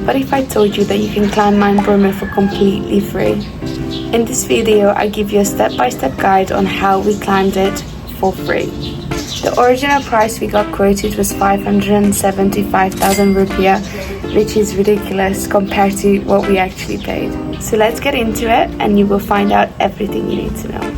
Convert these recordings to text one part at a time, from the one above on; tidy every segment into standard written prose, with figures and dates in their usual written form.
but if I told you that you can climb Mount Bromo for completely free? In this video, I give you a step-by-step guide on how we climbed it for free. The original price we got quoted was 575,000 rupiah, which is ridiculous compared to what we actually paid. So let's get into it and you will find out everything you need to know.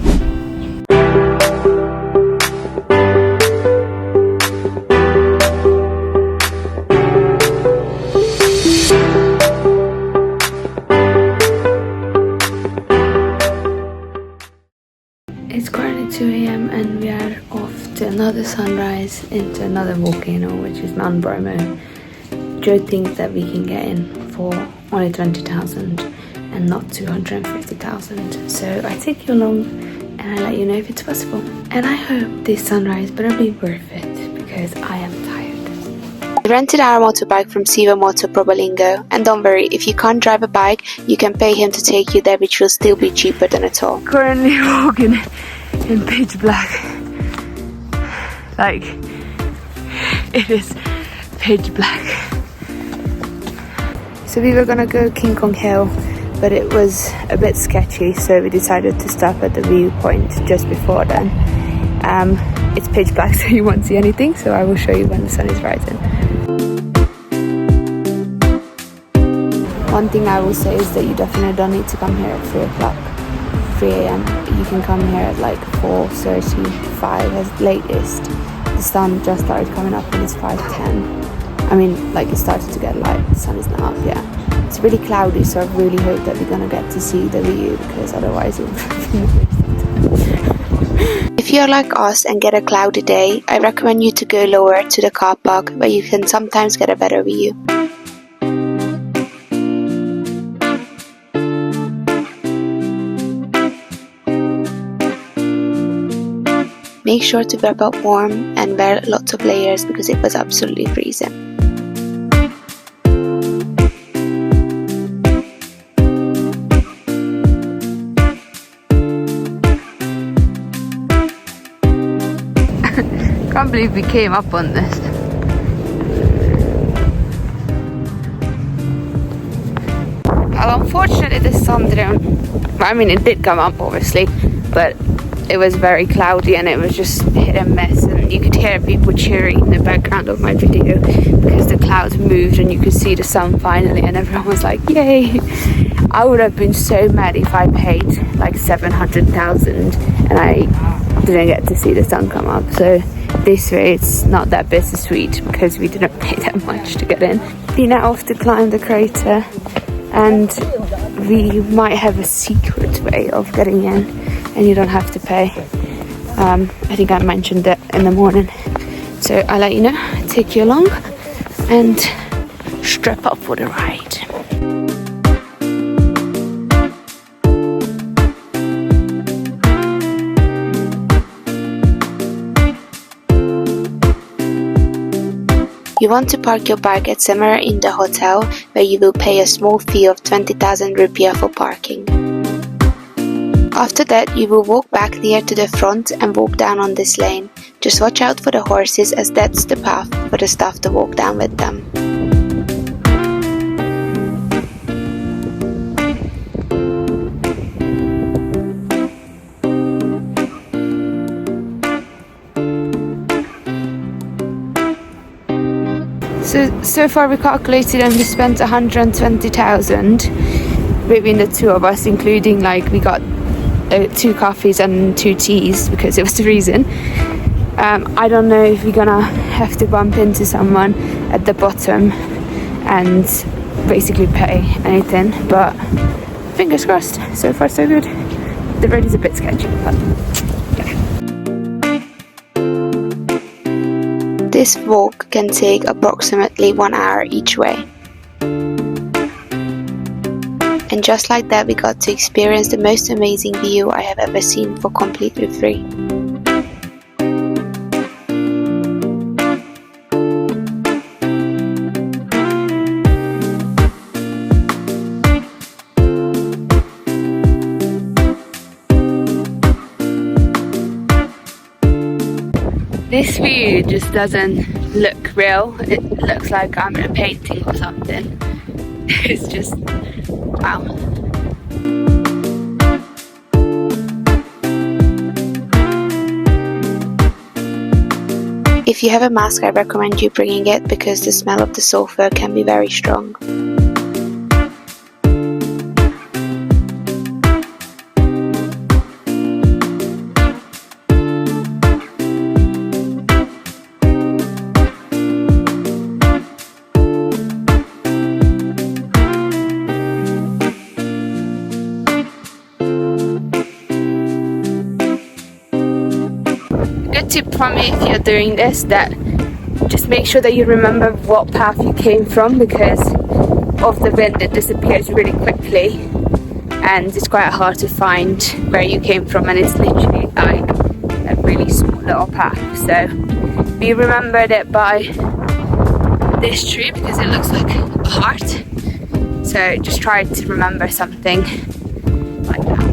It's currently 2 a.m. and we are off to another sunrise into another volcano, which is Mount Bromo. Joe thinks that we can get in for only 20,000 and not 250,000. So I take you along and I let you know if it's possible. And I hope this sunrise better be worth it because I am tired. We rented our motorbike from Siva Motor Probolinggo, and don't worry, if you can't drive a bike, you can pay him to take you there, which will still be cheaper than a toll. Currently walking in pitch black. Like, it is pitch black. So we were gonna go King Kong Hill, but it was a bit sketchy, so we decided to stop at the viewpoint just before then. It's pitch black, so you won't see anything, so I will show you when the sun is rising. One thing I will say is that you definitely don't need to come here at 3 o'clock, 3 a.m. You can come here at like 4:35 as latest. The sun just started coming up and it's 5:10. I mean, like, it started to get light, the sun is not up yet. It's really cloudy, so I really hope that we're gonna get to see the view, because otherwise it will be If you're like us and get a cloudy day, I recommend you to go lower to the car park, where you can sometimes get a better view. Make sure to wrap up warm and wear lots of layers because it was absolutely freezing. Can't believe we came up on this. Well, unfortunately the sun didn't, I mean, it did come up obviously, but it was very cloudy and it was just hit and miss, and you could hear people cheering in the background of my video because the clouds moved and you could see the sun finally, and everyone was like, yay. I would have been so mad if I paid like 700,000 and I didn't get to see the sun come up. So this way it's not that bittersweet because we didn't pay that much to get in. We're now off to climb the crater, and we might have a secret way of getting in and you don't have to pay. I think I mentioned that in the morning, so I'll let you know, take you along and strap up for the ride. You want to park your bike at somewhere in the hotel, where you will pay a small fee of 20,000 rupiah for parking. After that, you will walk back near to the front and walk down on this lane. Just watch out for the horses, as that's the path for the staff to walk down with them. So far we calculated and we spent 120,000 between the two of us, including like we got 2 coffees and 2 teas because it was the reason. I don't know if we're gonna have to bump into someone at the bottom and basically pay anything, but fingers crossed. So far so good. The road is a bit sketchy, but yeah. This walk can take approximately 1 hour each way. And just like that, we got to experience the most amazing view I have ever seen for completely free. This view just doesn't look real. It looks like I'm in a painting or something. It's just, wow. If you have a mask, I recommend you bringing it because the smell of the sulfur can be very strong. Good tip from me if you're doing this, that just make sure that you remember what path you came from, because of the wind it disappears really quickly and it's quite hard to find where you came from, and it's literally like a really small little path. So we remembered it by this tree because it looks like a heart, so just try to remember something like that.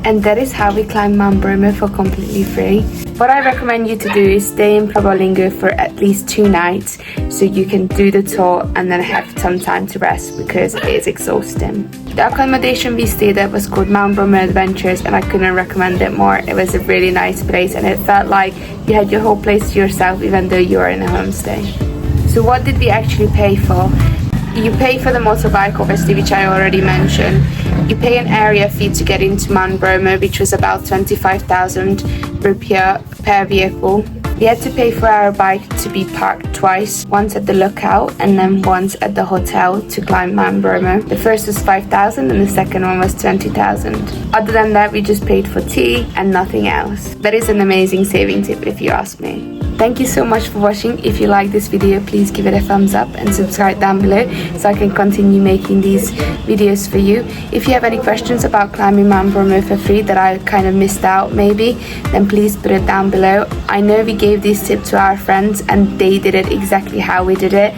And that is how we climb Mount Bromo for completely free. What I recommend you to do is stay in Probolinggo for at least 2 nights so you can do the tour and then have some time to rest because it is exhausting. The accommodation we stayed at was called Mount Bromo Adventures, and I couldn't recommend it more. It was a really nice place and it felt like you had your whole place to yourself even though you were in a homestay. So what did we actually pay for? You pay for the motorbike, obviously, which I already mentioned. You pay an area fee to get into Mount Bromo, which was about 25,000 rupiah per vehicle. We had to pay for our bike to be parked twice, once at the lookout and then once at the hotel to climb Mount Bromo. The first was 5,000 and the second one was 20,000. Other than that, we just paid for tea and nothing else. That is an amazing saving tip if you ask me. Thank you so much for watching. If you like this video, please give it a thumbs up and subscribe down below so I can continue making these videos for you. If you have any questions about climbing Mount Bromo for free that I kind of missed out maybe, then please put it down below. I know we gave these tips to our friends and they did it exactly how we did it.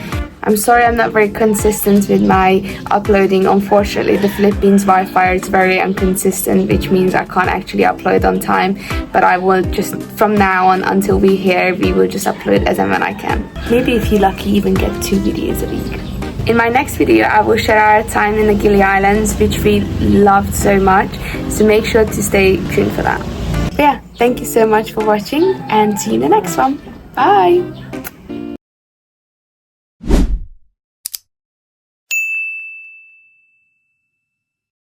I'm sorry I'm not very consistent with my uploading. Unfortunately, the Philippines Wi-Fi is very inconsistent, which means I can't actually upload on time. But I will just, from now on until we're here, we will just upload as and when I can. Maybe if you're lucky, even get 2 videos a week. In my next video, I will share our time in the Gili Islands, which we loved so much. So make sure to stay tuned for that. But yeah, thank you so much for watching and see you in the next one. Bye!